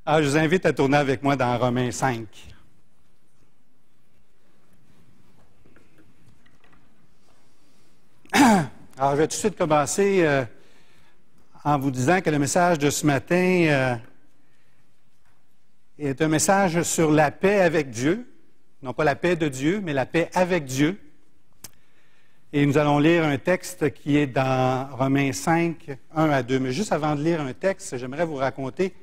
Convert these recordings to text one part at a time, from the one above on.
Alors, je vous invite à tourner avec moi dans Romains 5. Alors, je vais tout de suite commencer en vous disant que le message de ce matin est un message sur la paix avec Dieu. Non pas la paix de Dieu, mais la paix avec Dieu. Et nous allons lire un texte qui est dans Romains 5, 1 à 2. Mais juste avant de lire un texte, j'aimerais vous raconter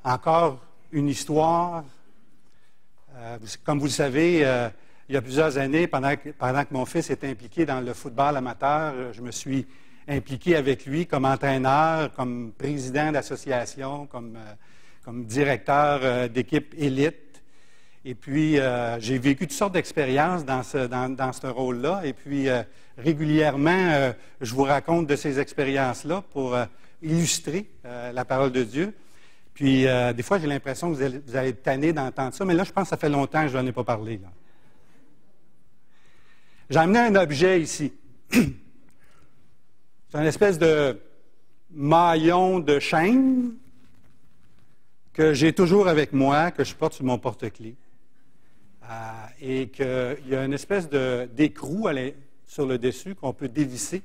encore une histoire. Comme vous le savez, il y a plusieurs années, pendant que mon fils était impliqué dans le football amateur, je me suis impliqué avec lui comme entraîneur, comme président d'association, comme directeur d'équipe élite. Et puis, j'ai vécu toutes sortes d'expériences dans ce rôle-là. Et puis, régulièrement, je vous raconte de ces expériences-là pour illustrer la parole de Dieu. Puis, des fois, j'ai l'impression que vous allez être tanné d'entendre ça, mais là, je pense que ça fait longtemps que je n'en ai pas parlé. Là. J'ai amené un objet ici. C'est une espèce de maillon de chaîne que j'ai toujours avec moi, que je porte sur mon porte-clés. Et qu'il y a une espèce d'écrou sur le dessus qu'on peut dévisser.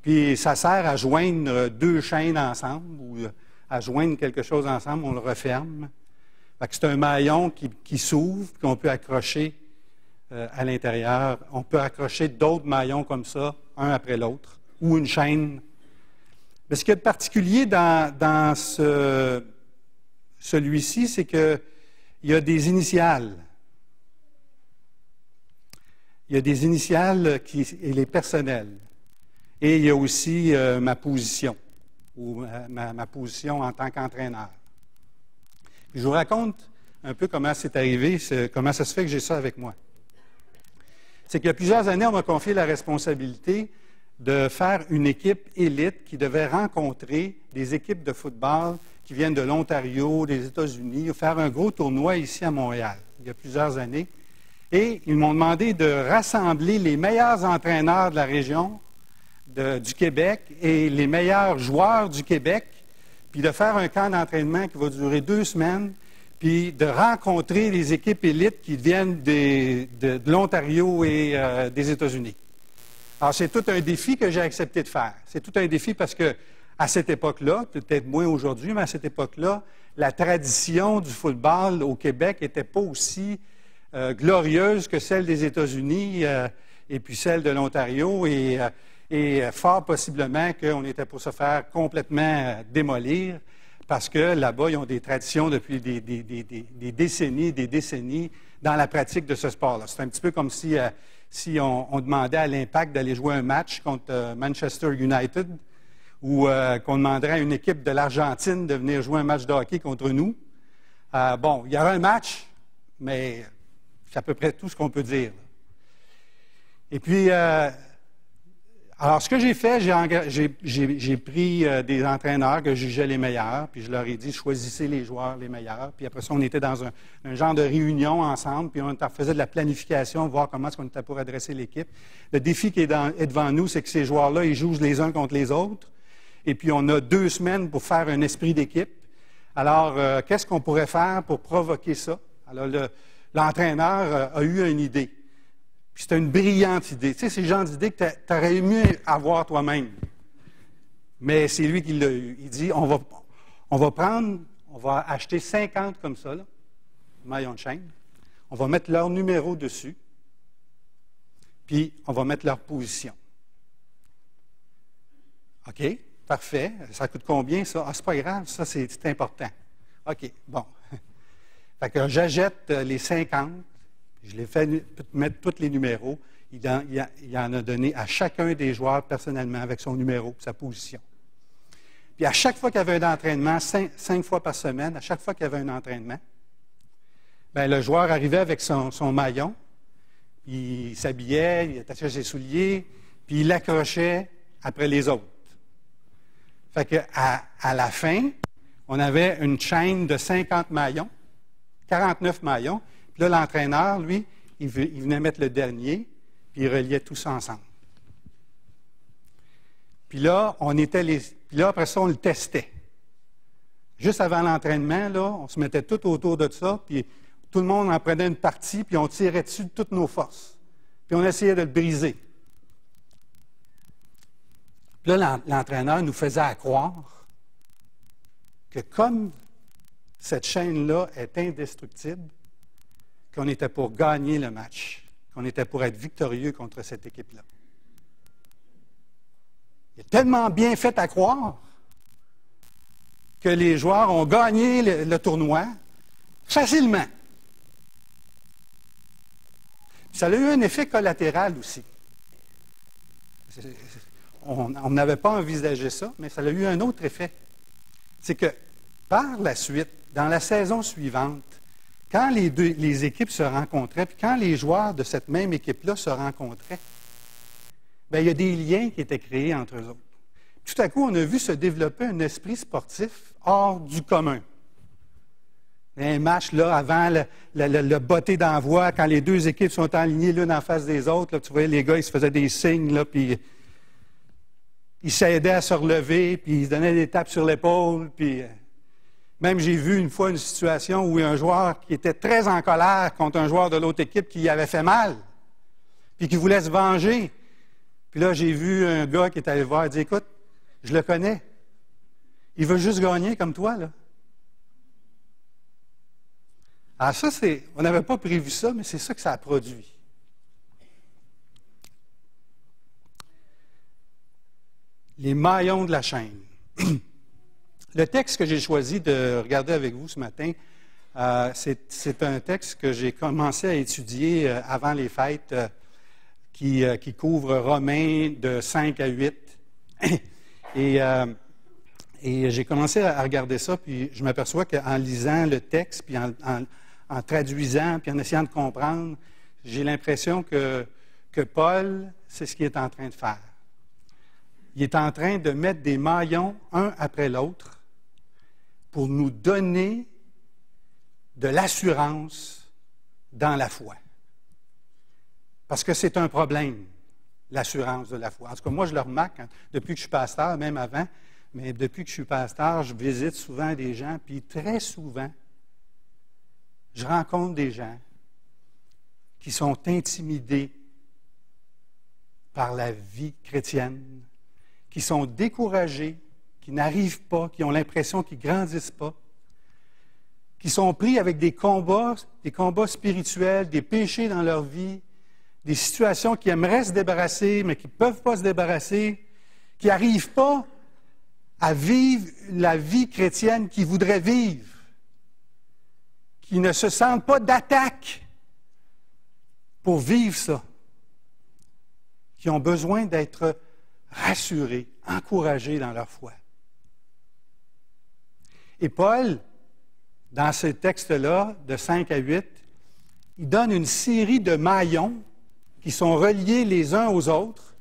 Puis ça sert à joindre deux chaînes ensemble ou à joindre quelque chose ensemble, on le referme. Fait que c'est un maillon qui s'ouvre, qu'on peut accrocher à l'intérieur. On peut accrocher d'autres maillons comme ça, un après l'autre, ou une chaîne. Mais ce qu'il y a de particulier dans celui-ci, c'est qu'il y a des initiales. Il y a des initiales et les personnels. Et il y a aussi ma position, ou ma position en tant qu'entraîneur. Je vous raconte un peu comment c'est arrivé, comment ça se fait que j'ai ça avec moi. C'est qu'il y a plusieurs années, on m'a confié la responsabilité de faire une équipe élite qui devait rencontrer des équipes de football qui viennent de l'Ontario, des États-Unis, faire un gros tournoi ici à Montréal, il y a plusieurs années. Et ils m'ont demandé de rassembler les meilleurs entraîneurs de la région du Québec et les meilleurs joueurs du Québec, puis de faire un camp d'entraînement qui va durer 2 semaines, puis de rencontrer les équipes élites qui viennent de l'Ontario et des États-Unis. Alors, c'est tout un défi que j'ai accepté de faire. C'est tout un défi parce que à cette époque-là, peut-être moins aujourd'hui, mais à cette époque-là, la tradition du football au Québec n'était pas aussi glorieuse que celle des États-Unis et puis celle de l'Ontario et fort possiblement qu'on était pour se faire complètement démolir parce que là-bas, ils ont des traditions depuis des décennies dans la pratique de ce sport-là. C'est un petit peu comme si on demandait à l'Impact d'aller jouer un match contre Manchester United ou qu'on demanderait à une équipe de l'Argentine de venir jouer un match de hockey contre nous. Bon, il y aura un match, mais c'est à peu près tout ce qu'on peut dire. Et puis, alors ce que j'ai fait, j'ai pris des entraîneurs que je jugeais les meilleurs, puis je leur ai dit, choisissez les joueurs les meilleurs. Puis après ça, on était dans un genre de réunion ensemble, puis on faisait de la planification, voir comment est-ce qu'on était pour adresser l'équipe. Le défi qui est devant nous, c'est que ces joueurs-là, ils jouent les uns contre les autres. Et puis, on a 2 semaines pour faire un esprit d'équipe. Alors, qu'est-ce qu'on pourrait faire pour provoquer ça? Alors, l'entraîneur a eu une idée. Puis c'était une brillante idée. Tu sais, c'est le genre d'idée que tu aurais aimé avoir toi-même. Mais c'est lui qui l'a eu. Il dit, on va acheter 50 comme ça, là, maillons de chaîne. On va mettre leur numéro dessus. Puis, on va mettre leur position. OK? Parfait. Ça coûte combien, ça? Ah, c'est pas grave, ça, c'est important. OK, bon. Fait que j'achète les 50, je les fais mettre tous les numéros. Il en a donné à chacun des joueurs personnellement avec son numéro, sa position. Puis à chaque fois qu'il y avait un entraînement, 5 fois par semaine, à chaque fois qu'il y avait un entraînement, bien, le joueur arrivait avec son maillon, il s'habillait, il attachait ses souliers, puis il l'accrochait après les autres. Fait qu'à la fin, on avait une chaîne de 50 maillons, 49 maillons. Puis là, l'entraîneur, lui, il venait mettre le dernier, puis il reliait tout ça ensemble. Puis là, après ça, on le testait. juste avant l'entraînement, là, on se mettait tout autour de ça, puis tout le monde en prenait une partie, puis on tirait dessus de toutes nos forces. Puis on essayait de le briser. Puis là, l'entraîneur nous faisait croire que comme cette chaîne-là est indestructible, qu'on était pour gagner le match, qu'on était pour être victorieux contre cette équipe-là. Il est tellement bien fait à croire que les joueurs ont gagné le tournoi facilement. Puis ça a eu un effet collatéral aussi. On n'avait pas envisagé ça, mais ça a eu un autre effet. C'est que par la suite, dans la saison suivante, quand les équipes se rencontraient, puis quand les joueurs de cette même équipe-là se rencontraient, bien, il y a des liens qui étaient créés entre eux autres. Tout à coup, on a vu se développer un esprit sportif hors du commun. Un match, là, avant le botté d'envoi, quand les deux équipes sont alignées l'une en face des autres, là, tu voyais les gars, ils se faisaient des signes, là, puis ils s'aidaient à se relever, puis ils se donnaient des tapes sur l'épaule, puis même j'ai vu une fois une situation où un joueur qui était très en colère contre un joueur de l'autre équipe qui avait fait mal, puis qui voulait se venger. Puis là, j'ai vu un gars qui est allé voir et dit, écoute, je le connais. Il veut juste gagner comme toi, là. Alors ça, on n'avait pas prévu ça, mais c'est ça que ça a produit. Les maillons de la chaîne. Le texte que j'ai choisi de regarder avec vous ce matin, c'est un texte que j'ai commencé à étudier avant les fêtes, qui couvre Romains de 5 à 8. Et j'ai commencé à regarder ça, puis je m'aperçois qu'en lisant le texte, puis en traduisant, puis en essayant de comprendre, j'ai l'impression que Paul, c'est ce qu'il est en train de faire. Il est en train de mettre des maillons un après l'autre pour nous donner de l'assurance dans la foi. Parce que c'est un problème, l'assurance de la foi. En tout cas, moi, je le remarque depuis que je suis pasteur, même avant, mais depuis que je suis pasteur, je visite souvent des gens, puis très souvent, je rencontre des gens qui sont intimidés par la vie chrétienne, qui sont découragés, qui n'arrivent pas, qui ont l'impression qu'ils ne grandissent pas, qui sont pris avec des combats spirituels, des péchés dans leur vie, des situations qui aimeraient se débarrasser, mais qui ne peuvent pas se débarrasser, qui n'arrivent pas à vivre la vie chrétienne qu'ils voudraient vivre, qui ne se sentent pas d'attaque pour vivre ça, qui ont besoin d'être rassurés, encouragés dans leur foi. Et Paul, dans ce texte-là, de 5 à 8, il donne une série de maillons qui sont reliés les uns aux autres.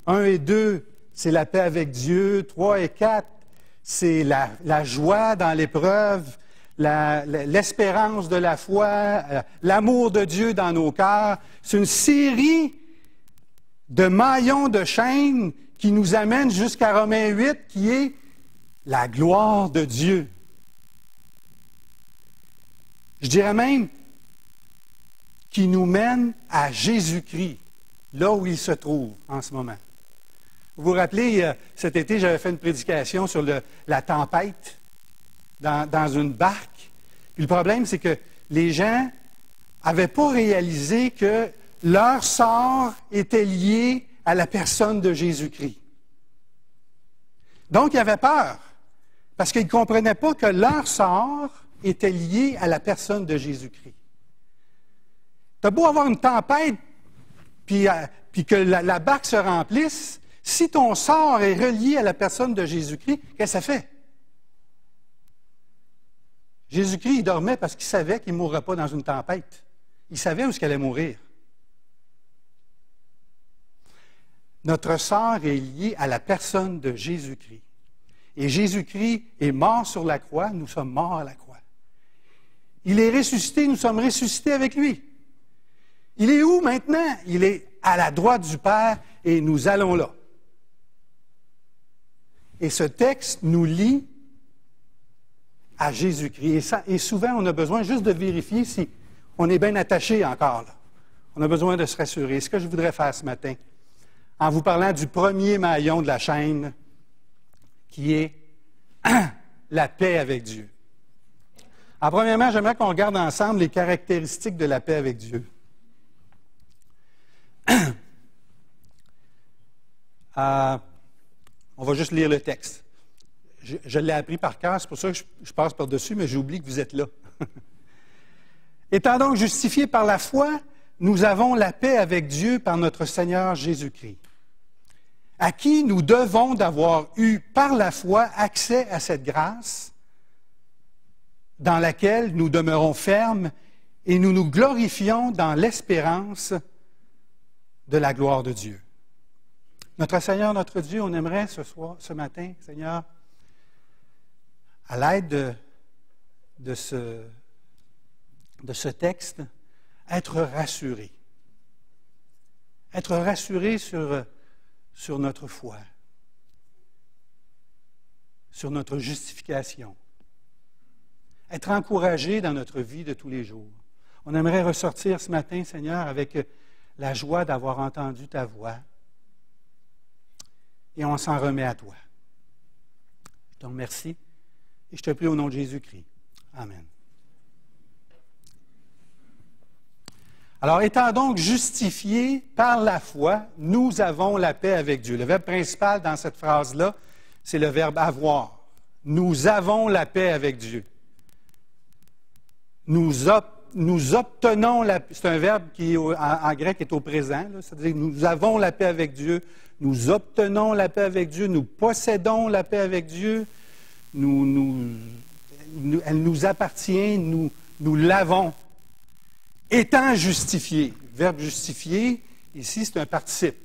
1 et 2, c'est la paix avec Dieu. 3 et 4, c'est la joie dans l'épreuve, l'espérance de la foi, l'amour de Dieu dans nos cœurs. C'est une série de maillons de chaînes qui nous amène jusqu'à Romains 8, qui est la gloire de Dieu. Je dirais même qui nous mène à Jésus-Christ, là où il se trouve en ce moment. Vous vous rappelez, cet été, j'avais fait une prédication sur la tempête dans une barque. Puis le problème, c'est que les gens n'avaient pas réalisé que leur sort était lié à la personne de Jésus-Christ. Donc, ils avaient peur, parce qu'ils ne comprenaient pas que leur sort était lié à la personne de Jésus-Christ. Tu as beau avoir une tempête, puis que la barque se remplisse, si ton sort est relié à la personne de Jésus-Christ, qu'est-ce que ça fait? Jésus-Christ, il dormait parce qu'il savait qu'il ne mourrait pas dans une tempête. Il savait où il allait mourir. Notre sort est lié à la personne de Jésus-Christ. Et Jésus-Christ est mort sur la croix, nous sommes morts à la croix. Il est ressuscité, nous sommes ressuscités avec lui. Il est où maintenant? Il est à la droite du Père et nous allons là. Et ce texte nous lie à Jésus-Christ. Et souvent, on a besoin juste de vérifier si on est bien attaché encore là. On a besoin de se rassurer. Ce que je voudrais faire ce matin, en vous parlant du premier maillon de la chaîne, qui est la paix avec Dieu. Alors, premièrement, j'aimerais qu'on regarde ensemble les caractéristiques de la paix avec Dieu. On va juste lire le texte. Je l'ai appris par cœur, c'est pour ça que je passe par-dessus, mais j'oublie que vous êtes là. Étant donc justifiés par la foi, nous avons la paix avec Dieu par notre Seigneur Jésus-Christ, à qui nous devons d'avoir eu par la foi accès à cette grâce dans laquelle nous demeurons fermes et nous nous glorifions dans l'espérance de la gloire de Dieu. Notre Seigneur, notre Dieu, on aimerait ce matin, Seigneur, à l'aide de ce texte, être rassuré. Être rassuré sur notre foi, sur notre justification. Être encouragé dans notre vie de tous les jours. On aimerait ressortir ce matin, Seigneur, avec la joie d'avoir entendu ta voix. Et on s'en remet à toi. Je te remercie et je te prie au nom de Jésus-Christ. Amen. Alors, étant donc justifiés par la foi, nous avons la paix avec Dieu. Le verbe principal dans cette phrase-là, c'est le verbe avoir. Nous avons la paix avec Dieu. Nous obtenons la paix. C'est un verbe qui, en grec, est au présent. C'est-à-dire que nous avons la paix avec Dieu. Nous obtenons la paix avec Dieu. Nous possédons la paix avec Dieu. Elle nous appartient. Nous l'avons. Étant justifié. Le verbe justifié, ici, c'est un participe.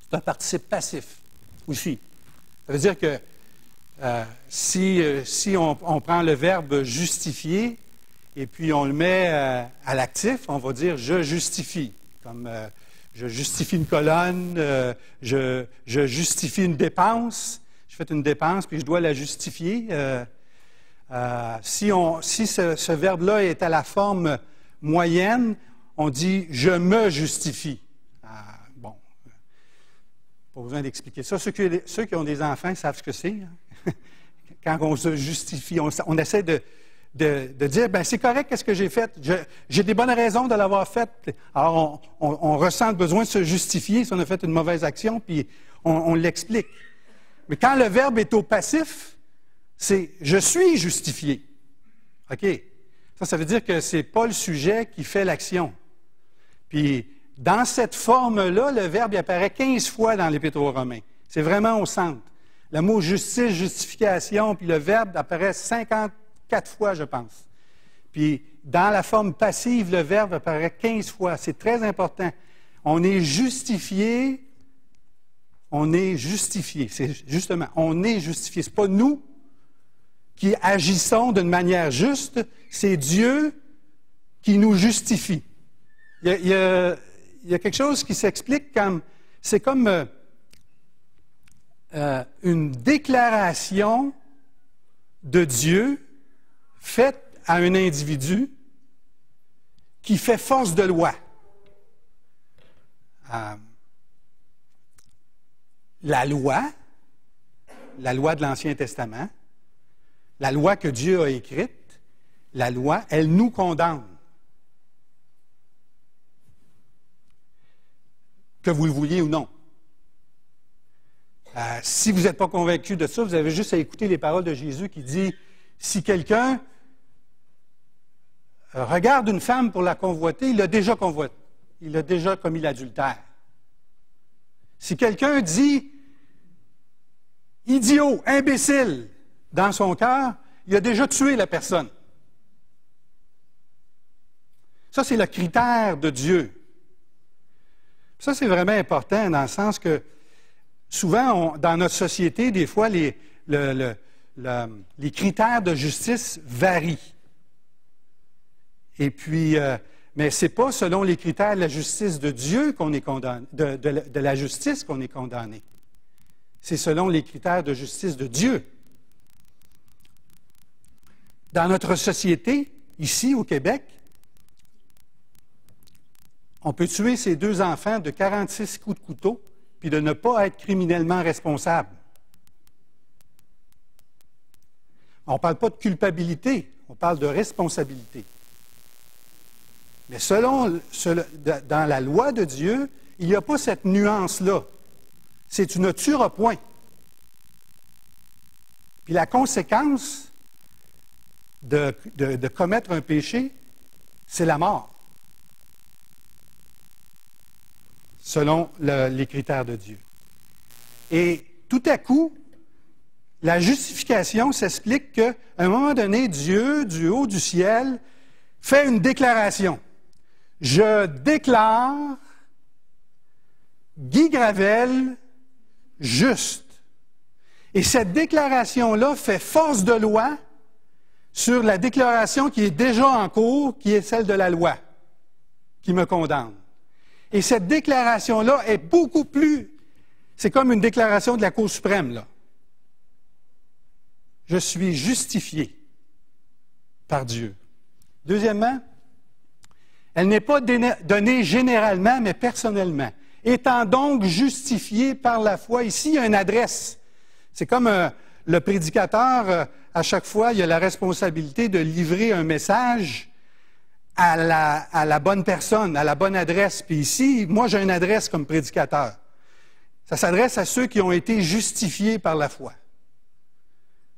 C'est un participe passif aussi. Ça veut dire que si on prend le verbe justifier et puis on le met à l'actif, on va dire « je justifie ». Comme je justifie une colonne, je justifie une dépense. Je fais une dépense puis je dois la justifier. Si ce verbe-là est à la forme moyenne, on dit « je me justifie ». Bon, pas besoin d'expliquer ça. Ceux qui ont des enfants savent ce que c'est. Hein? Quand on se justifie, on essaie de dire, ben c'est correct, qu'est-ce que j'ai fait? J'ai des bonnes raisons de l'avoir fait. Alors, on ressent le besoin de se justifier si on a fait une mauvaise action, puis on l'explique. Mais quand le verbe est au passif, c'est « je suis justifié ». OK? Ça veut dire que ce n'est pas le sujet qui fait l'action. Puis, dans cette forme-là, le verbe il apparaît 15 fois dans l'Épître aux Romains. C'est vraiment au centre. Le mot justice, justification, puis le verbe apparaît 54 fois, je pense. Puis, dans la forme passive, le verbe apparaît 15 fois. C'est très important. On est justifié. On est justifié. C'est justement, on est justifié. Ce n'est pas nous qui agissons d'une manière juste, c'est Dieu qui nous justifie. Il y a quelque chose qui s'explique comme, c'est comme une déclaration de Dieu faite à un individu qui fait force de loi. La loi de l'Ancien Testament, la loi que Dieu a écrite, la loi, elle nous condamne. Que vous le vouliez ou non. Si vous n'êtes pas convaincu de ça, vous avez juste à écouter les paroles de Jésus qui dit, si quelqu'un regarde une femme pour la convoiter, il l'a déjà convoité. Il a déjà commis l'adultère. Si quelqu'un dit idiot, imbécile dans son cœur, il a déjà tué la personne. Ça, c'est le critère de Dieu. Ça, c'est vraiment important dans le sens que souvent, dans notre société, des fois, les critères de justice varient. Et puis, mais ce n'est pas selon les critères de la justice de Dieu qu'on est condamné, de la justice qu'on est condamné. C'est selon les critères de justice de Dieu. Dans notre société, ici au Québec, on peut tuer ses 2 enfants de 46 coups de couteau puis de ne pas être criminellement responsable. On ne parle pas de culpabilité, on parle de responsabilité. Mais dans la loi de Dieu, il n'y a pas cette nuance-là. C'est tu ne tueras point. Puis la conséquence de commettre un péché, c'est la mort, selon les critères de Dieu. Et tout à coup, la justification s'explique qu'à un moment donné, Dieu, du haut du ciel, fait une déclaration. Je déclare Guy Gravel juste. Et cette déclaration-là fait force de loi sur la déclaration qui est déjà en cours, qui est celle de la loi, qui me condamne. Et cette déclaration-là est beaucoup plus... C'est comme une déclaration de la Cour suprême, là. Je suis justifié par Dieu. Deuxièmement, elle n'est pas donnée généralement, mais personnellement. Étant donc justifié par la foi, ici, il y a une adresse. C'est comme le prédicateur, à chaque fois, il a la responsabilité de livrer un message à la bonne personne, à la bonne adresse. Puis ici, moi, j'ai une adresse comme prédicateur. Ça s'adresse à ceux qui ont été justifiés par la foi.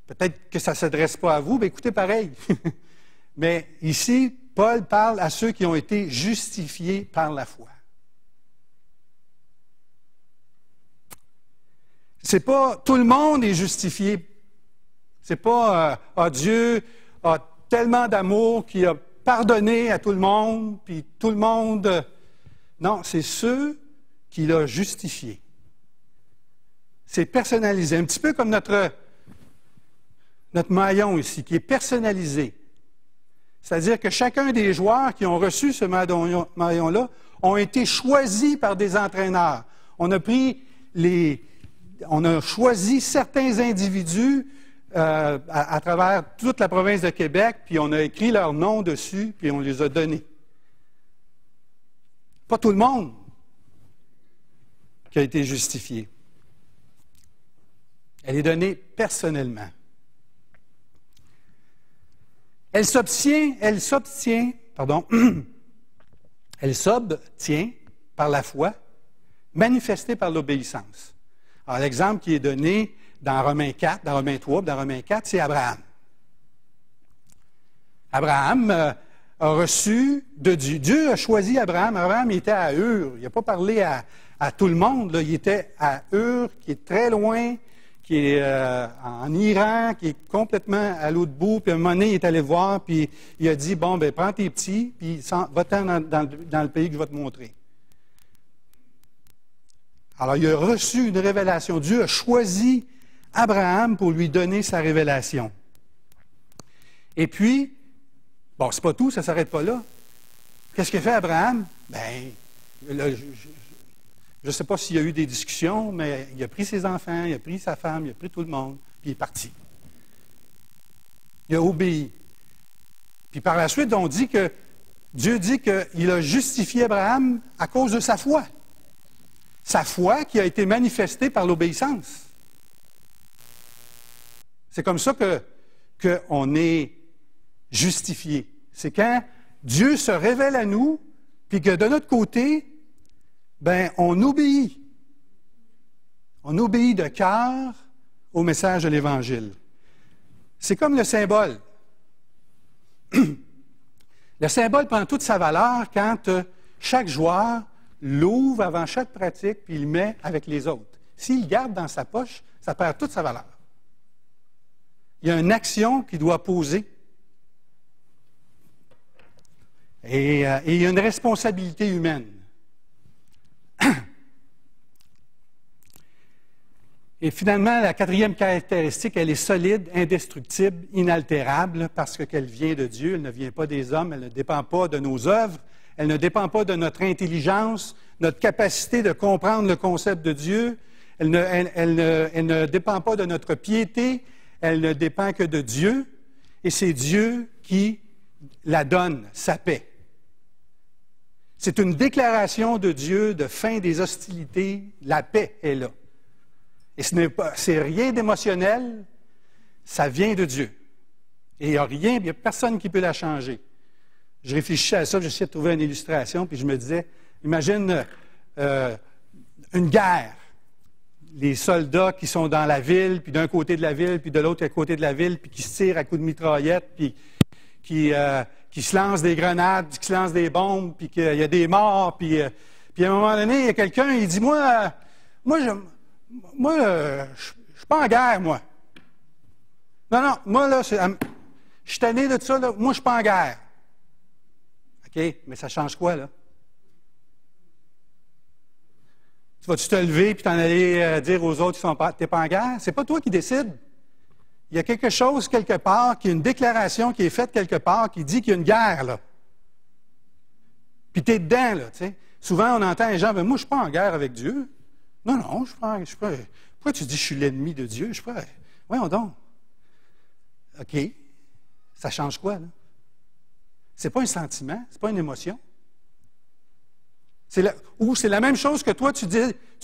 Peut-être que ça ne s'adresse pas à vous, mais écoutez pareil. Mais ici, Paul parle à ceux qui ont été justifiés par la foi. C'est pas tout le monde est justifié. C'est pas Dieu a tellement d'amour qu'il a pardonné à tout le monde, puis tout le monde. Non, c'est ceux qu'il a justifiés. C'est personnalisé, un petit peu comme notre maillon ici, qui est personnalisé. C'est-à-dire que chacun des joueurs qui ont reçu ce maillon-là ont été choisis par des entraîneurs. On a choisi certains individus à travers toute la province de Québec, puis on a écrit leur nom dessus, puis on les a donnés. Pas tout le monde qui a été justifié. Elle est donnée personnellement. Elle s'obtient par la foi, manifestée par l'obéissance. Alors, l'exemple qui est donné dans Romains 4, dans Romains 3, dans Romains 4, c'est Abraham. Abraham a reçu de Dieu. Dieu a choisi Abraham. Abraham était à Ur. Il n'a pas parlé à tout le monde, là. Il était à Ur, qui est très loin, qui est en Iran, qui est complètement à l'autre bout. Puis à un moment donné, il est allé voir, puis il a dit, bon, ben prends tes petits, puis va-t'en dans le pays que je vais te montrer. Alors, il a reçu une révélation. Dieu a choisi Abraham pour lui donner sa révélation. Et puis, bon, c'est pas tout, ça ne s'arrête pas là. Qu'est-ce qu'a fait Abraham? Bien, je ne sais pas s'il y a eu des discussions, mais il a pris ses enfants, il a pris sa femme, il a pris tout le monde, puis il est parti. Il a obéi. Puis par la suite, on dit que Dieu dit qu'il a justifié Abraham à cause de sa foi. Sa foi qui a été manifestée par l'obéissance. C'est comme ça qu'on est justifié. C'est quand Dieu se révèle à nous, puis que de notre côté, ben, on obéit. On obéit de cœur au message de l'Évangile. C'est comme le symbole. Le symbole prend toute sa valeur quand chaque joueur l'ouvre avant chaque pratique, puis il le met avec les autres. S'il le garde dans sa poche, ça perd toute sa valeur. Il y a une action qui doit poser. Et il y a une responsabilité humaine. Et finalement, la quatrième caractéristique, elle est solide, indestructible, inaltérable, parce qu'elle vient de Dieu, elle ne vient pas des hommes, elle ne dépend pas de nos œuvres, elle ne dépend pas de notre intelligence, notre capacité de comprendre le concept de Dieu, elle ne dépend pas de notre piété, elle ne dépend que de Dieu. et c'est Dieu qui la donne, sa paix. C'est une déclaration de Dieu de fin des hostilités. La paix est là. Et c'est rien d'émotionnel, ça vient de Dieu. Et il n'y a personne qui peut la changer. Je réfléchissais à ça, j'essayais de trouver une illustration, puis je me disais, imagine une guerre. Les soldats qui sont dans la ville, puis d'un côté de la ville, puis de l'autre côté de la ville, puis qui se tirent à coups de mitraillette, puis qui se lancent des grenades, qui se lancent des bombes, puis qu'il y a des morts, puis à un moment donné, il y a quelqu'un, il dit, moi, je suis pas en guerre, moi. Non, moi, là, je suis tanné de ça, là, moi, je suis pas en guerre. OK, mais ça change quoi, là? Tu vas-tu te lever puis t'en aller dire aux autres que tu n'es pas en guerre? C'est pas toi qui décides. Il y a quelque chose quelque part, qui est une déclaration qui est faite quelque part, qui dit qu'il y a une guerre, là. Puis tu es dedans, là, tu sais. Souvent, on entend les gens, ben, moi, je ne suis pas en guerre avec Dieu. Non, je ne suis pas. Pourquoi tu dis que je suis l'ennemi de Dieu? Je suis pas. Voyons donc. OK. Ça change quoi, là? C'est pas un sentiment, c'est pas une émotion. Ou c'est la même chose que toi, tu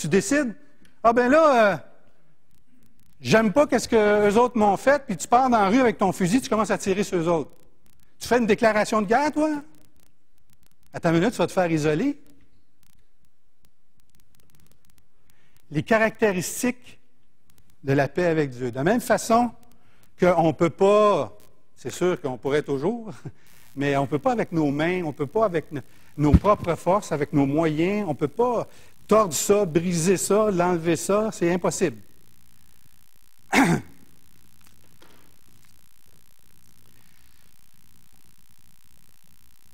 décides, ah ben là, j'aime pas ce que eux autres m'ont fait, puis tu pars dans la rue avec ton fusil, tu commences à tirer sur eux autres. Tu fais une déclaration de guerre, toi? À ta minute, tu vas te faire isoler. Les caractéristiques de la paix avec Dieu. De la même façon qu'on ne peut pas, c'est sûr qu'on pourrait toujours, mais on ne peut pas avec nos mains, on ne peut pas avec nos propres forces, avec nos moyens, on ne peut pas tordre ça, briser ça, l'enlever ça, c'est impossible.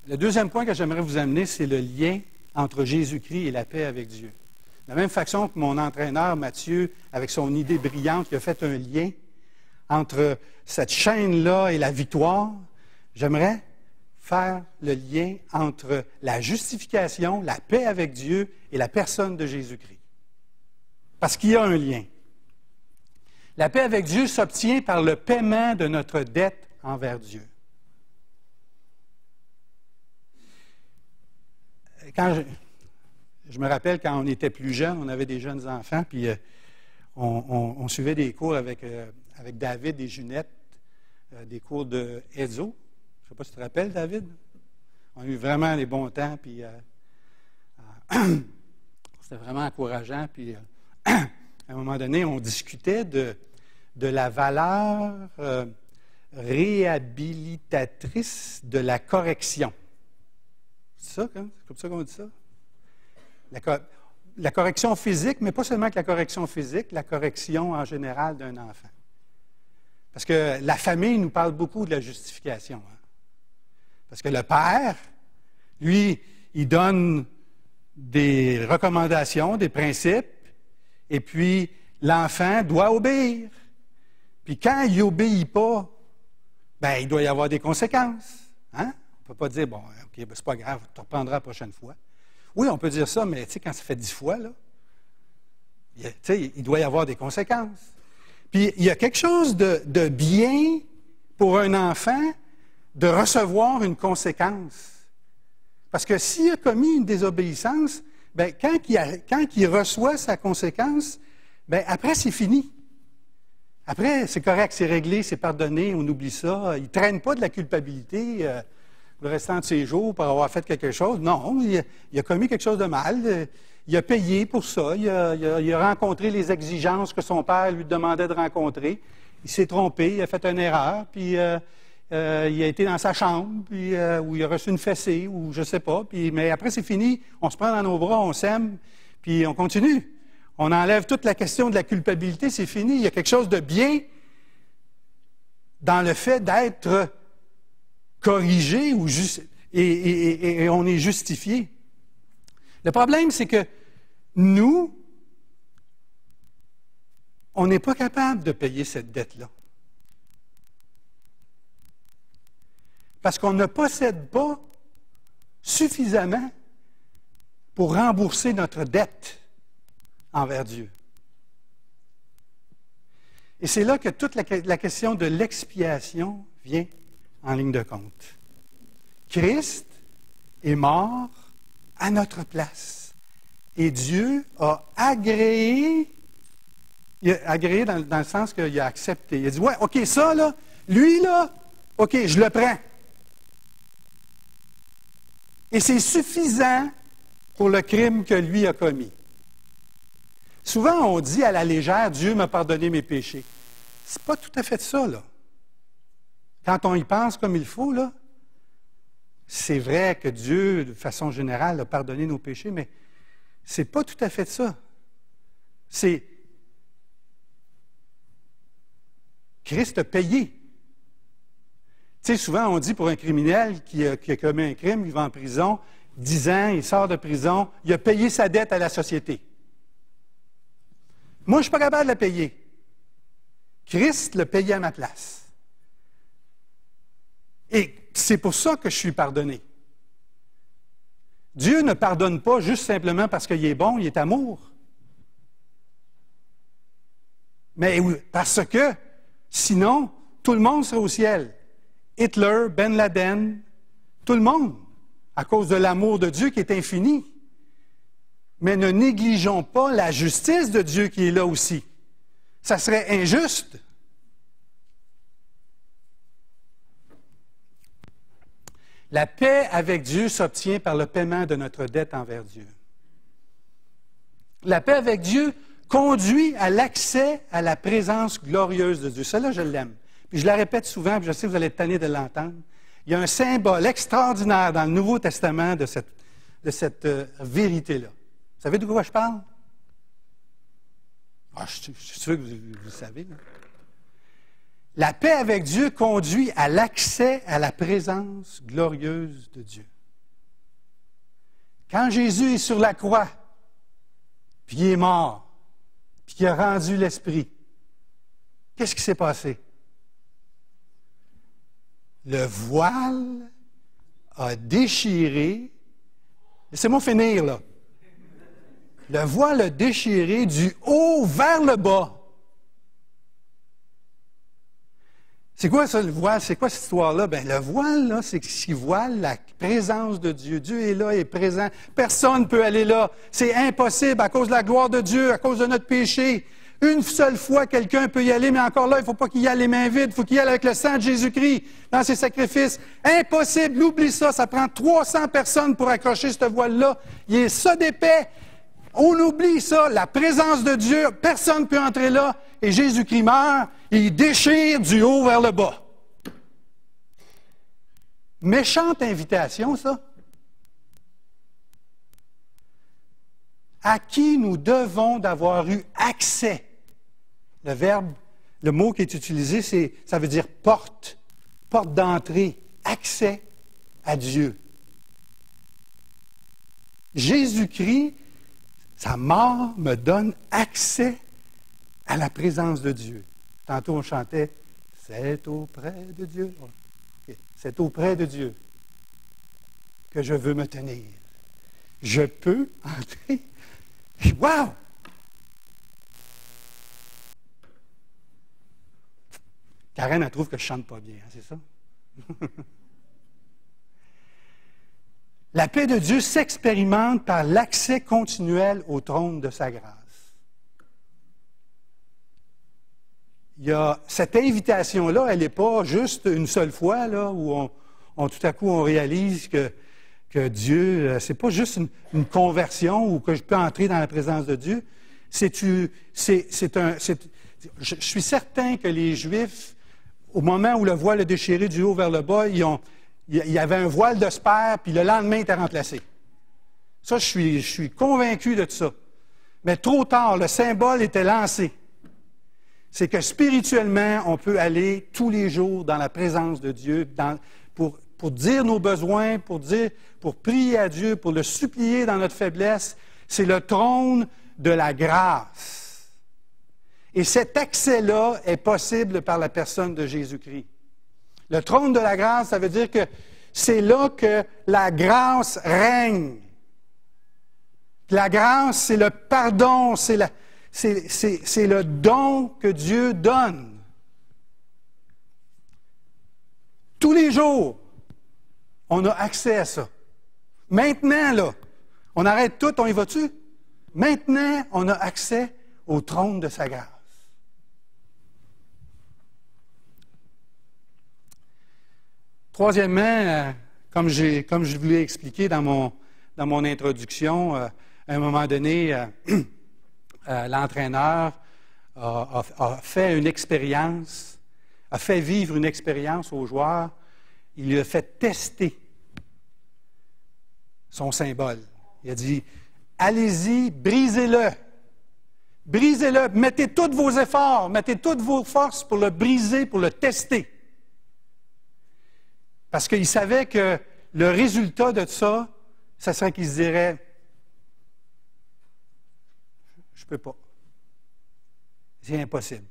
Le deuxième point que j'aimerais vous amener, c'est le lien entre Jésus-Christ et la paix avec Dieu. De la même façon que mon entraîneur Mathieu, avec son idée brillante, qui a fait un lien entre cette chaîne-là et la victoire, j'aimerais faire le lien entre la justification, la paix avec Dieu et la personne de Jésus-Christ. Parce qu'il y a un lien. La paix avec Dieu s'obtient par le paiement de notre dette envers Dieu. Je me rappelle quand on était plus jeune, on avait des jeunes enfants, puis on suivait des cours avec David et Junette, des cours de Ezo. Je ne sais pas si tu te rappelles, David. On a eu vraiment les bons temps, puis c'était vraiment encourageant. Puis à un moment donné, on discutait de la valeur réhabilitatrice de la correction. C'est ça, c'est comme ça qu'on dit ça? La correction physique, mais pas seulement que la correction physique, la correction en général d'un enfant. Parce que la famille nous parle beaucoup de la justification. Hein? Parce que le père, lui, il donne des recommandations, des principes, et puis l'enfant doit obéir. Puis quand il n'obéit pas, bien, il doit y avoir des conséquences. Hein? On ne peut pas dire, bon, OK, ben, c'est pas grave, tu reprendras la prochaine fois. Oui, on peut dire ça, mais tu sais, quand ça fait 10 fois, là, il doit y avoir des conséquences. Puis il y a quelque chose de bien pour un enfant de recevoir une conséquence. Parce que s'il a commis une désobéissance, bien, quand il reçoit sa conséquence, bien, après, c'est fini. Après, c'est correct, c'est réglé, c'est pardonné, on oublie ça. Il ne traîne pas de la culpabilité le restant de ses jours pour avoir fait quelque chose. Non, il a commis quelque chose de mal. Il a payé pour ça. Il a rencontré les exigences que son père lui demandait de rencontrer. Il s'est trompé, il a fait une erreur, puis il a été dans sa chambre, puis, où il a reçu une fessée, ou je ne sais pas. Mais après, c'est fini. On se prend dans nos bras, on s'aime, puis on continue. On enlève toute la question de la culpabilité, c'est fini. Il y a quelque chose de bien dans le fait d'être corrigé et on est justifié. Le problème, c'est que nous, on n'est pas capable de payer cette dette-là. Parce qu'on ne possède pas suffisamment pour rembourser notre dette envers Dieu. Et c'est là que toute la question de l'expiation vient en ligne de compte. Christ est mort à notre place. Et Dieu a agréé, dans le sens qu'il a accepté. Il a dit, ouais, OK, ça, là, lui, là, OK, je le prends. Et c'est suffisant pour le crime que lui a commis. Souvent, on dit à la légère, Dieu m'a pardonné mes péchés. C'est pas tout à fait ça, là. Quand on y pense comme il faut, là, c'est vrai que Dieu, de façon générale, a pardonné nos péchés, mais c'est pas tout à fait ça. C'est Christ a payé. Tu sais, souvent, on dit pour un criminel qui a commis un crime, il va en prison, 10 ans, il sort de prison, il a payé sa dette à la société. Moi, je ne suis pas capable de la payer. Christ l'a payé à ma place. Et c'est pour ça que je suis pardonné. Dieu ne pardonne pas juste simplement parce qu'il est bon, il est amour. Mais parce que, sinon, tout le monde serait au ciel. Hitler, Ben Laden, tout le monde, à cause de l'amour de Dieu qui est infini. Mais ne négligeons pas la justice de Dieu qui est là aussi. Ça serait injuste. La paix avec Dieu s'obtient par le paiement de notre dette envers Dieu. La paix avec Dieu conduit à l'accès à la présence glorieuse de Dieu. Celle-là, je l'aime. Puis je la répète souvent, puis je sais que vous allez être tannés de l'entendre. Il y a un symbole extraordinaire dans le Nouveau Testament de cette vérité-là. Vous savez de quoi je parle? Ah, je suis sûr que vous savez. Là. La paix avec Dieu conduit à l'accès à la présence glorieuse de Dieu. Quand Jésus est sur la croix, puis il est mort, puis il a rendu l'Esprit, qu'est-ce qui s'est passé? Le voile a déchiré. Laissez-moi finir, là. Le voile a déchiré du haut vers le bas. C'est quoi ça, le voile? C'est quoi cette histoire-là? Bien, le voile, là, c'est ce qui voile la présence de Dieu. Dieu est là, il est présent. Personne ne peut aller là. C'est impossible à cause de la gloire de Dieu, à cause de notre péché. Une seule fois, quelqu'un peut y aller, mais encore là, il ne faut pas qu'il y aille les mains vides. Il faut qu'il y aille avec le sang de Jésus-Christ dans ses sacrifices. Impossible, oublie ça. Ça prend 300 personnes pour accrocher ce voile-là. Il est ça d'épais. On oublie ça, la présence de Dieu, personne ne peut entrer là, et Jésus-Christ meurt, et il déchire du haut vers le bas. Méchante invitation, ça. À qui nous devons d'avoir eu accès. Le verbe, le mot qui est utilisé, ça veut dire porte, porte d'entrée, accès à Dieu. Jésus-Christ, sa mort me donne accès à la présence de Dieu. Tantôt, on chantait « C'est auprès de Dieu okay. ». C'est auprès de Dieu que je veux me tenir. Je peux entrer. Wow! Karen, elle trouve que je ne chante pas bien, hein, c'est ça? La paix de Dieu s'expérimente par l'accès continuel au trône de sa grâce. Il y a cette invitation-là, elle n'est pas juste une seule fois, là, où tout à coup on réalise que Dieu, c'est pas juste une conversion ou que je peux entrer dans la présence de Dieu. Je suis certain que les Juifs, au moment où le voile est déchiré du haut vers le bas, il y avait un voile de sperme, puis le lendemain, il était remplacé. Ça, je suis convaincu de ça. Mais trop tard, le symbole était lancé. C'est que spirituellement, on peut aller tous les jours dans la présence de Dieu pour dire nos besoins, pour prier à Dieu, pour le supplier dans notre faiblesse. C'est le trône de la grâce. Et cet accès-là est possible par la personne de Jésus-Christ. Le trône de la grâce, ça veut dire que c'est là que la grâce règne. La grâce, c'est le pardon, c'est le don que Dieu donne. les jours, on a accès à ça. Maintenant, là, on arrête tout, on y va-tu? Maintenant, on a accès au trône de sa grâce. Troisièmement, comme je vous l'ai expliqué dans mon introduction, à un moment donné, l'entraîneur a fait une expérience, a fait vivre une expérience aux joueurs. Il lui a fait tester son symbole. Il a dit, allez-y, brisez-le. Brisez-le. Mettez tous vos efforts, mettez toutes vos forces pour le briser, pour le tester. Parce qu'il savait que le résultat de ça, ça serait qu'il se dirait, je ne peux pas. C'est impossible.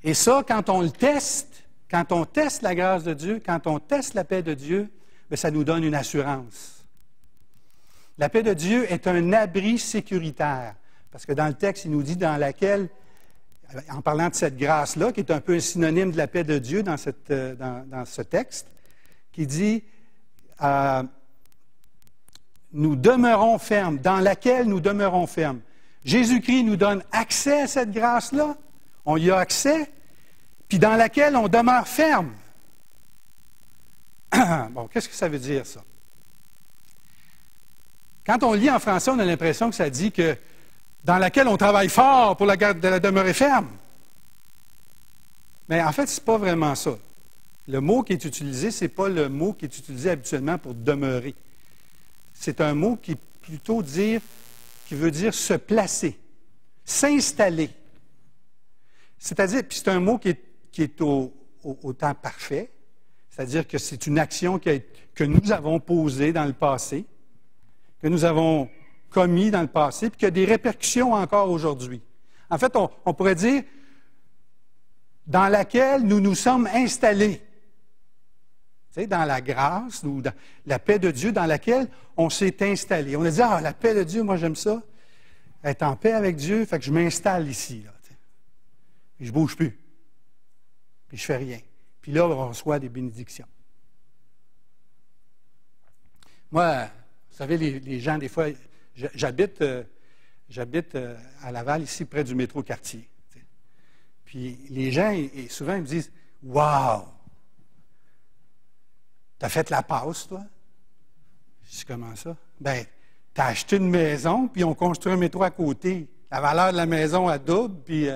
Et ça, quand on le teste, quand on teste la grâce de Dieu, quand on teste la paix de Dieu, bien, ça nous donne une assurance. La paix de Dieu est un abri sécuritaire. Parce que dans le texte, il nous dit dans laquelle, en parlant de cette grâce-là, qui est un peu un synonyme de la paix de Dieu dans ce texte, qui dit nous demeurons fermes, dans laquelle nous demeurons fermes. Jésus-Christ nous donne accès à cette grâce-là, on y a accès, puis dans laquelle on demeure ferme. Bon, qu'est-ce que ça veut dire, ça? Quand on lit en français, on a l'impression que ça dit que dans laquelle on travaille fort pour la demeurer ferme. Mais en fait, ce n'est pas vraiment ça. Le mot qui est utilisé, ce n'est pas le mot qui est utilisé habituellement pour demeurer. C'est un mot qui plutôt qui veut dire se placer, s'installer. C'est-à-dire, puis c'est un mot qui est au temps parfait, c'est-à-dire que c'est une action que nous avons posée dans le passé, que nous avons commis dans le passé, puis qui a des répercussions encore aujourd'hui. En fait, on pourrait dire dans laquelle nous nous sommes installés. Tu sais, dans la grâce, ou dans la paix de Dieu, dans laquelle on s'est installé. On a dit, la paix de Dieu, moi j'aime ça. Être en paix avec Dieu, fait que je m'installe ici. Là, puis je ne bouge plus. Puis je ne fais rien. Puis là, on reçoit des bénédictions. Moi, vous savez, les gens, des fois, j'habite à Laval, ici, près du métro Cartier. T'sais. Puis les gens, souvent, ils me disent, « Wow! T'as fait la passe, toi? » Je dis, « Comment ça? » « Ben, t'as acheté une maison, puis on construit un métro à côté. La valeur de la maison, elle double, puis...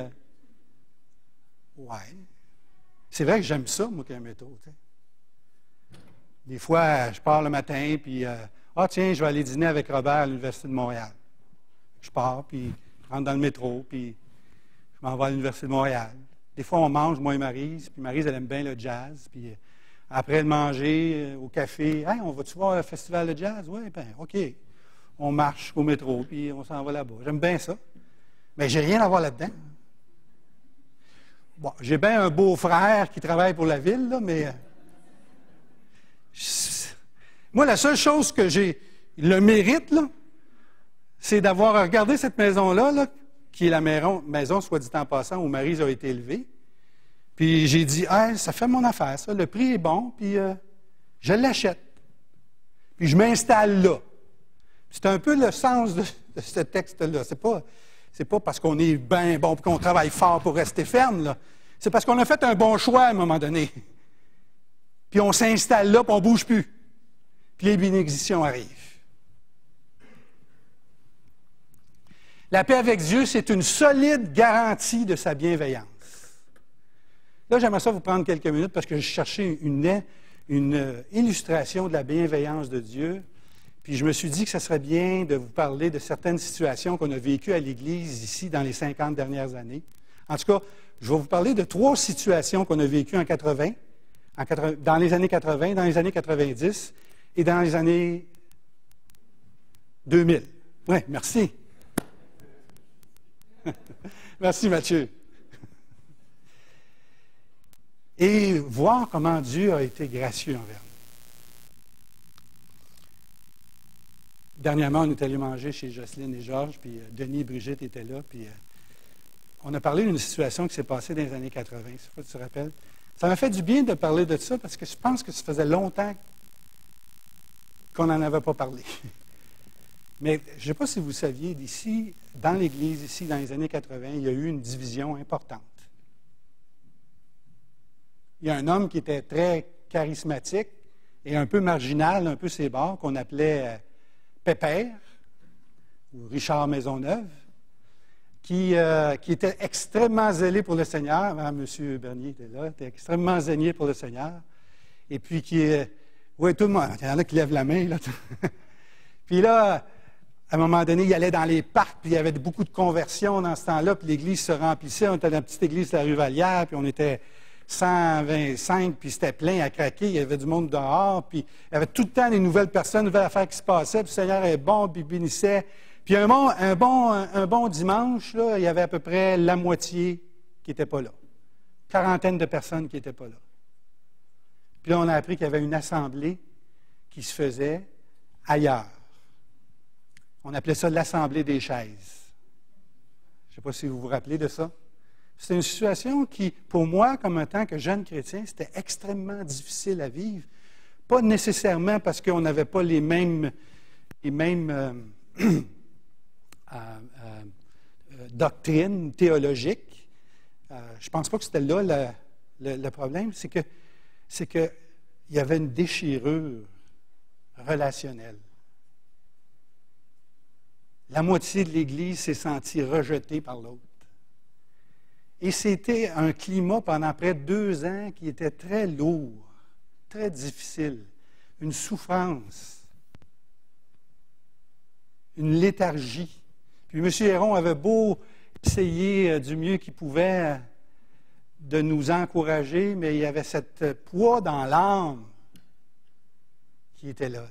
Ouais. C'est vrai que j'aime ça, moi, qu'un métro. T'sais. Des fois, je pars le matin, puis... tiens, je vais aller dîner avec Robert à l'Université de Montréal. Je pars, puis je rentre dans le métro, puis je m'en vais à l'Université de Montréal. Des fois, on mange, moi et Maryse, puis Maryse, elle aime bien le jazz, puis après le manger, au café, « Hey, on va-tu voir le festival de jazz? » Oui, bien, OK. On marche au métro, puis on s'en va là-bas. J'aime bien ça. Mais j'ai rien à voir là-dedans. Bon, j'ai bien un beau-frère qui travaille pour la ville, là, mais... Moi, la seule chose que j'ai le mérite, là, c'est d'avoir regardé cette maison-là, là, qui est la maison, soit dit en passant, où Maryse a été élevée. Puis j'ai dit, hey, ça fait mon affaire, ça. Le prix est bon, puis je l'achète. Puis je m'installe là. C'est un peu le sens de ce texte-là. C'est pas parce qu'on est bien bon et qu'on travaille fort pour rester ferme, là. C'est parce qu'on a fait un bon choix à un moment donné. Puis on s'installe là, puis on ne bouge plus. Puis les bénédictions arrivent. La paix avec Dieu, c'est une solide garantie de sa bienveillance. Là, j'aimerais ça vous prendre quelques minutes parce que je cherchais une illustration de la bienveillance de Dieu. Puis je me suis dit que ce serait bien de vous parler de certaines situations qu'on a vécues à l'Église ici dans les 50 dernières années. En tout cas, je vais vous parler de 3 situations qu'on a vécues dans les années 80, dans les années 90 et dans les années 2000. Oui, merci. Merci, Mathieu. Et voir comment Dieu a été gracieux envers nous. Dernièrement, on est allé manger chez Jocelyne et Georges, puis Denis et Brigitte étaient là, puis on a parlé d'une situation qui s'est passée dans les années 80, je ne sais pas si tu te rappelles. Ça m'a fait du bien de parler de ça parce que je pense que ça faisait longtemps qu'on n'en avait pas parlé. Mais je ne sais pas si vous saviez, d'ici, dans l'Église, ici, dans les années 80, il y a eu une division importante. Il y a un homme qui était très charismatique et un peu marginal, un peu ses bords, qu'on appelait Pépère, ou Richard Maisonneuve, qui était extrêmement zélé pour le Seigneur. M. Bernier était là, était extrêmement zélé pour le Seigneur. Et puis oui, tout le monde, il y en a qui lèvent la main, là. Puis là, à un moment donné, il allait dans les parcs, puis il y avait beaucoup de conversions dans ce temps-là, puis l'église se remplissait. On était dans la petite église de la rue Vallière, puis on était 125, puis c'était plein à craquer. Il y avait du monde dehors, puis il y avait tout le temps des nouvelles personnes, nouvelles affaires qui se passaient, puis le Seigneur est bon, puis il bénissait. Puis un bon dimanche, là, il y avait à peu près la moitié qui n'était pas là. Quarantaine de personnes qui n'étaient pas là. Puis là, on a appris qu'il y avait une assemblée qui se faisait ailleurs. On appelait ça l'assemblée des chaises. Je ne sais pas si vous vous rappelez de ça. C'était une situation qui, pour moi, comme en tant que jeune chrétien, c'était extrêmement difficile à vivre. Pas nécessairement parce qu'on n'avait pas les mêmes doctrines théologiques. Je ne pense pas que c'était là le problème. C'est qu'il y avait une déchirure relationnelle. La moitié de l'Église s'est sentie rejetée par l'autre. Et c'était un climat pendant près de 2 ans qui était très lourd, très difficile, une souffrance, une léthargie. Puis M. Héron avait beau essayer du mieux qu'il pouvait de nous encourager, mais il y avait cette poids dans l'âme qui était là.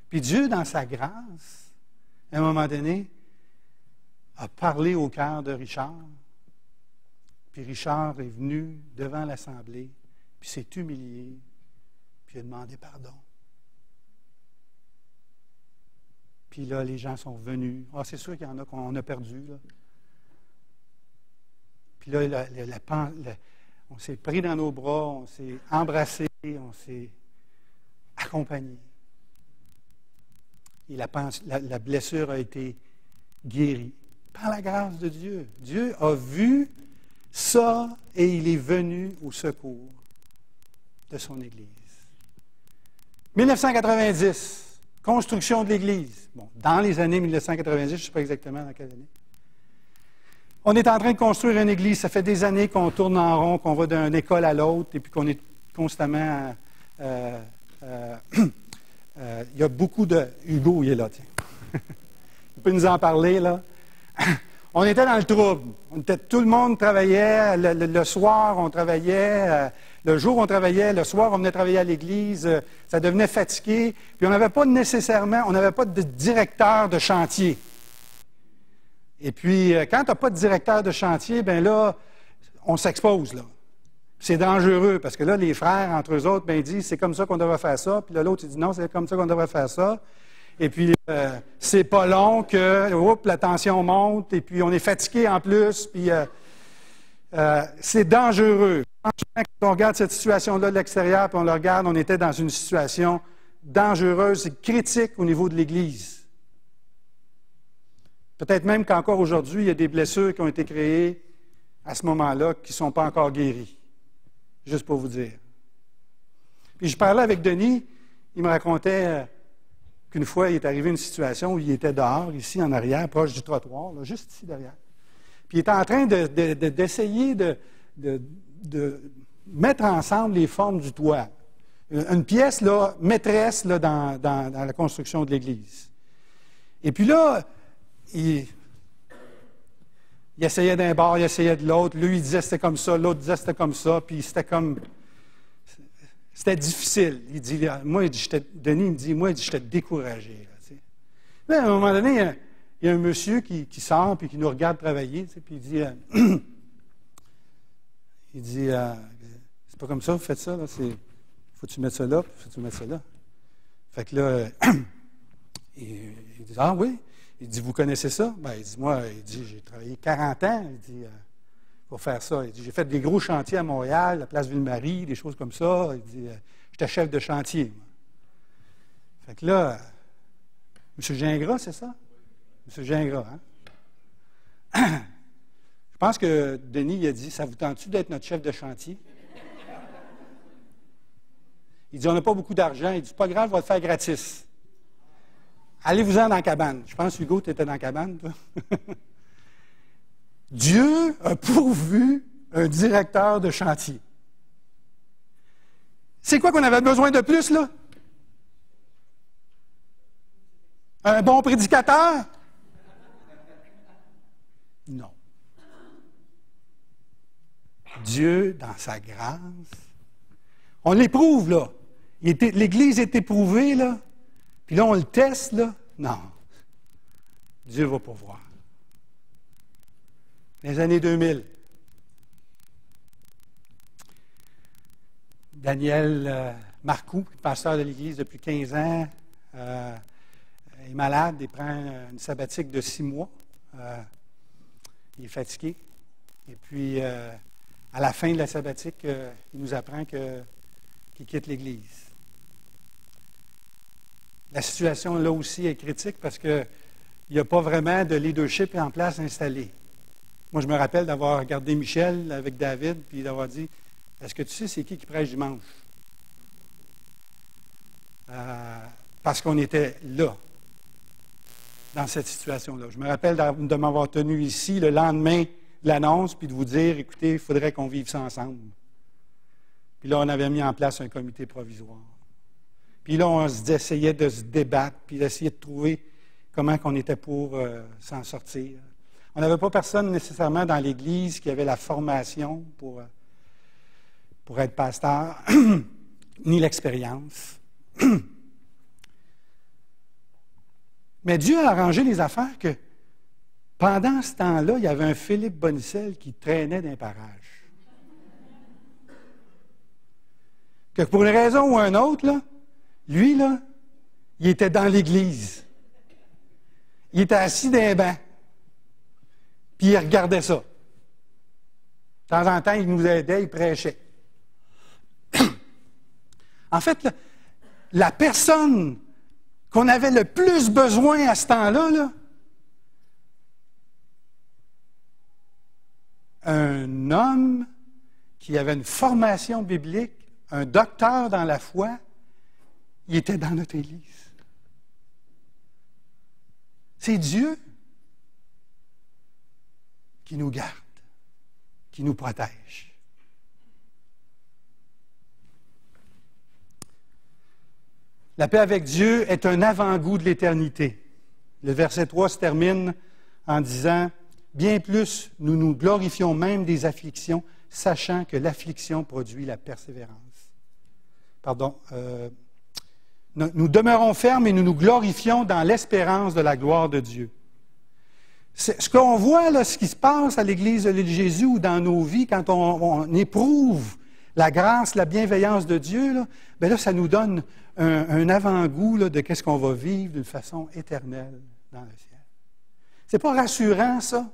Puis Dieu, dans sa grâce, à un moment donné, a parlé au cœur de Richard. Puis Richard est venu devant l'Assemblée, puis s'est humilié, puis il a demandé pardon. Puis là, les gens sont venus. Ah, c'est sûr qu'il y en a qu'on a perdu, là. Puis là, on s'est pris dans nos bras, on s'est embrassés, on s'est accompagnés. Et la blessure a été guérie par la grâce de Dieu. Dieu a vu ça et il est venu au secours de son Église. 1990, construction de l'Église. Bon, dans les années 1990, je ne sais pas exactement dans quelle année. On est en train de construire une Église. Ça fait des années qu'on tourne en rond, qu'on va d'une école à l'autre et puis qu'on est constamment... il y a beaucoup de... Hugo, il est là, tiens. Il peut nous en parler, là. On était dans le trouble. Tout le monde travaillait. Le soir, on travaillait. Le jour, on travaillait. Le soir, on venait travailler à l'église. Ça devenait fatigué. Puis on n'avait pas de directeur de chantier. Et puis, quand tu n'as pas de directeur de chantier, bien là, on s'expose, là. C'est dangereux, parce que là, les frères, entre eux autres, bien, disent, c'est comme ça qu'on devrait faire ça. Puis là, l'autre, il dit, non, c'est comme ça qu'on devrait faire ça. Et puis, c'est pas long que, oups, la tension monte, et puis on est fatigué en plus, puis c'est dangereux. Franchement, quand on regarde cette situation-là de l'extérieur, puis on le regarde, on était dans une situation dangereuse et critique au niveau de l'Église. Peut-être même qu'encore aujourd'hui, il y a des blessures qui ont été créées à ce moment-là qui ne sont pas encore guéries. Juste pour vous dire. Puis je parlais avec Denis, il me racontait qu'une fois, il est arrivé une situation où il était dehors, ici en arrière, proche du trottoir, là, juste ici derrière. Puis il était en train d'essayer de mettre ensemble les formes du toit. Une pièce, là, maîtresse là, dans la construction de l'Église. Et puis là, il essayait d'un bord, il essayait de l'autre. Lui, il disait c'était comme ça, l'autre disait c'était comme ça, puis c'était difficile. Il dit, Denis me dit, moi, j'étais découragé. Là, tu sais. Là, à un moment donné, il y a un monsieur qui sort puis qui nous regarde travailler, tu sais, puis il dit, c'est pas comme ça, vous faites ça, là, faut que tu mettes ça là, puis faut que tu mettes ça là. Fait que là, il dit, ah oui. Il dit, vous connaissez ça? Ben, il dit, moi, j'ai travaillé 40 ans, il dit, pour faire ça. Il dit, j'ai fait des gros chantiers à Montréal, la place Ville-Marie, des choses comme ça. Il dit, j'étais chef de chantier, moi. Fait que là, M. Gingras, c'est ça? M. Gingras, hein? Je pense que Denis il a dit, ça vous tente-tu d'être notre chef de chantier? Il dit, on n'a pas beaucoup d'argent. Il dit, c'est pas grave, on va le faire gratis. Allez-vous-en dans la cabane. Je pense, Hugo, tu étais dans la cabane, toi. Dieu a pourvu un directeur de chantier. C'est quoi qu'on avait besoin de plus, là? Un bon prédicateur? Non. Dieu, dans sa grâce, on l'éprouve, là. L'Église est éprouvée, là. Puis là, on le teste, là. Non. Dieu va pourvoir. Les années 2000. Daniel Marcoux, pasteur de l'Église depuis 15 ans, est malade, il prend une sabbatique de 6 mois. Il est fatigué. Et puis, à la fin de la sabbatique, il nous apprend qu'il quitte l'Église. La situation là aussi est critique parce qu'il n'y a pas vraiment de leadership en place installé. Moi, je me rappelle d'avoir regardé Michel avec David puis d'avoir dit, est-ce que tu sais c'est qui prêche dimanche? Parce qu'on était là, dans cette situation-là. Je me rappelle de m'avoir tenu ici le lendemain de l'annonce puis de vous dire, écoutez, il faudrait qu'on vive ça ensemble. Puis là, on avait mis en place un comité provisoire. Puis là, on essayait de se débattre, puis d'essayer de trouver comment on était pour s'en sortir. On n'avait pas personne nécessairement dans l'Église qui avait la formation pour être pasteur, ni l'expérience. Mais Dieu a arrangé les affaires que pendant ce temps-là, il y avait un Philippe Bonicel qui traînait dans les parages. Que pour une raison ou une autre, là, lui, là, il était dans l'Église. Il était assis dans un banc. Puis il regardait ça. De temps en temps, il nous aidait, il prêchait. En fait, là, la personne qu'on avait le plus besoin à ce temps-là, là, un homme qui avait une formation biblique, un docteur dans la foi, il était dans notre Église. C'est Dieu qui nous garde, qui nous protège. La paix avec Dieu est un avant-goût de l'éternité. Le verset 3 se termine en disant « Bien plus, nous nous glorifions même des afflictions, sachant que l'affliction produit la persévérance. » Nous demeurons fermes et nous nous glorifions dans l'espérance de la gloire de Dieu. Ce qu'on voit, là, ce qui se passe à l'Église de Jésus ou dans nos vies, quand on éprouve la grâce, la bienveillance de Dieu, là, bien là, ça nous donne un avant-goût là, de ce qu'on va vivre d'une façon éternelle dans le ciel. C'est pas rassurant, ça?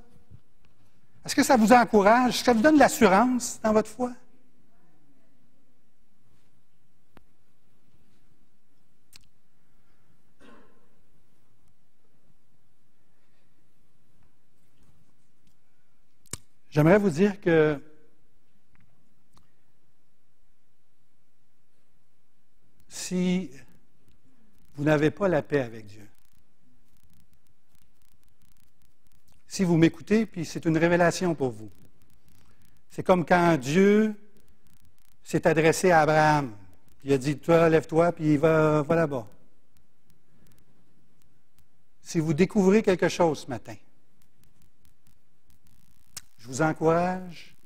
Est-ce que ça vous encourage? Est-ce que ça vous donne de l'assurance dans votre foi? J'aimerais vous dire que si vous n'avez pas la paix avec Dieu, si vous m'écoutez, puis c'est une révélation pour vous, c'est comme quand Dieu s'est adressé à Abraham. Il a dit, toi, lève-toi, puis va là-bas. Si vous découvrez quelque chose ce matin, je vous encourage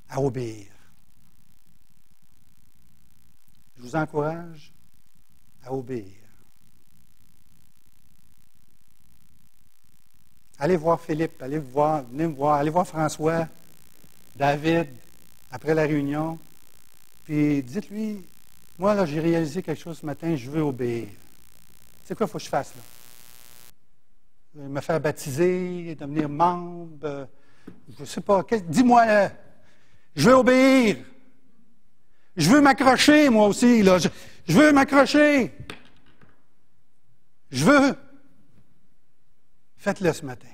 à obéir. Je vous encourage à obéir. Allez voir Philippe, venez me voir, allez voir François, David, après la réunion, puis dites-lui, moi, là, j'ai réalisé quelque chose ce matin, je veux obéir. C'est quoi il faut que je fasse, là? me faire baptiser, devenir membre, je ne sais pas, dis-moi, je veux obéir. Je veux m'accrocher, moi aussi, là. Je veux m'accrocher. Je veux. Faites-le ce matin.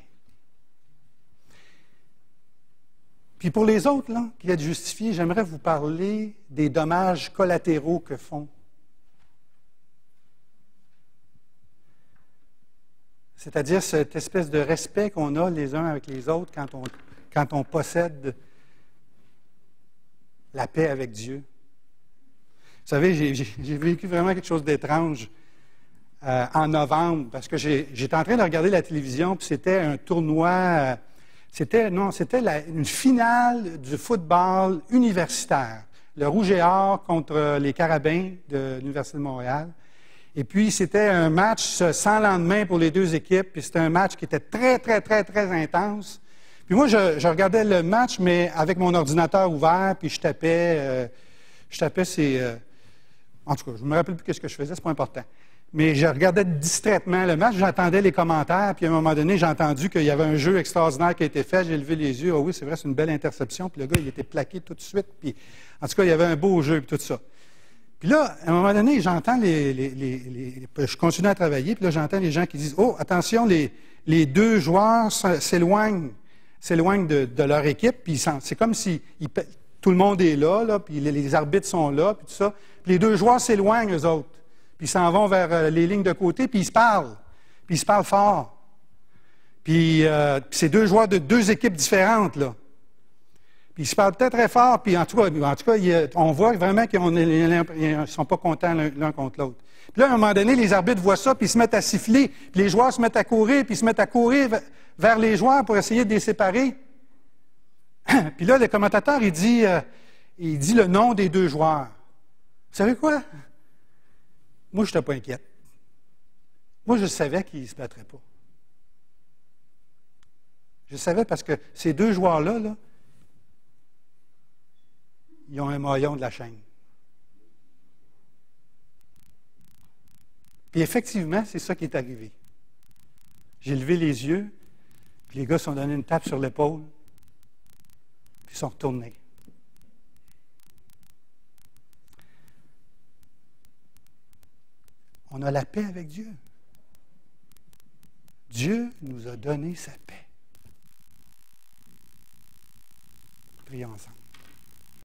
Puis pour les autres, là, qui êtes justifiés, j'aimerais vous parler des dommages collatéraux que font. C'est-à-dire cette espèce de respect qu'on a les uns avec les autres quand on possède la paix avec Dieu. Vous savez, j'ai vécu vraiment quelque chose d'étrange en novembre, parce que j'étais en train de regarder la télévision, puis c'était un tournoi, c'était une finale du football universitaire, le Rouge et Or contre les Carabins de l'Université de Montréal. Et puis, c'était un match sans lendemain pour les deux équipes, puis c'était un match qui était très, très, très, très intense. Puis moi, je regardais le match, mais avec mon ordinateur ouvert, puis je tapais en tout cas, je ne me rappelle plus ce que je faisais, c'est pas important. Mais je regardais distraitement le match, j'entendais les commentaires, puis à un moment donné, j'ai entendu qu'il y avait un jeu extraordinaire qui a été fait, j'ai levé les yeux, ah oui, c'est vrai, c'est une belle interception, puis le gars, il était plaqué tout de suite, puis en tout cas, il y avait un beau jeu, puis tout ça. Puis là, à un moment donné, j'entends je continue à travailler, puis là, j'entends les gens qui disent, oh, attention, les deux joueurs s'éloignent de leur équipe, puis c'est comme si tout le monde est là, puis les arbitres sont là, puis tout ça. Puis les deux joueurs s'éloignent, eux autres. Puis ils s'en vont vers les lignes de côté, puis ils se parlent. Puis ils se parlent fort. Puis c'est deux joueurs de deux équipes différentes, là. Puis ils se parlent très, très fort, puis en tout cas on voit vraiment qu'ils ne sont pas contents l'un contre l'autre. Puis là, à un moment donné, les arbitres voient ça, puis ils se mettent à siffler, puis les joueurs se mettent à courir, puis ils se mettent à courir vers les joueurs pour essayer de les séparer. Puis là, le commentateur, il dit le nom des deux joueurs. Vous savez quoi? Moi, je n'étais pas inquiète. Moi, je savais qu'ils ne se battraient pas. Je savais parce que ces deux joueurs-là, là, ils ont un maillon de la chaîne. Puis effectivement, c'est ça qui est arrivé. J'ai levé les yeux, puis les gars se sont donné une tape sur l'épaule, puis ils sont retournés. On a la paix avec Dieu. Dieu nous a donné sa paix. Prions ensemble.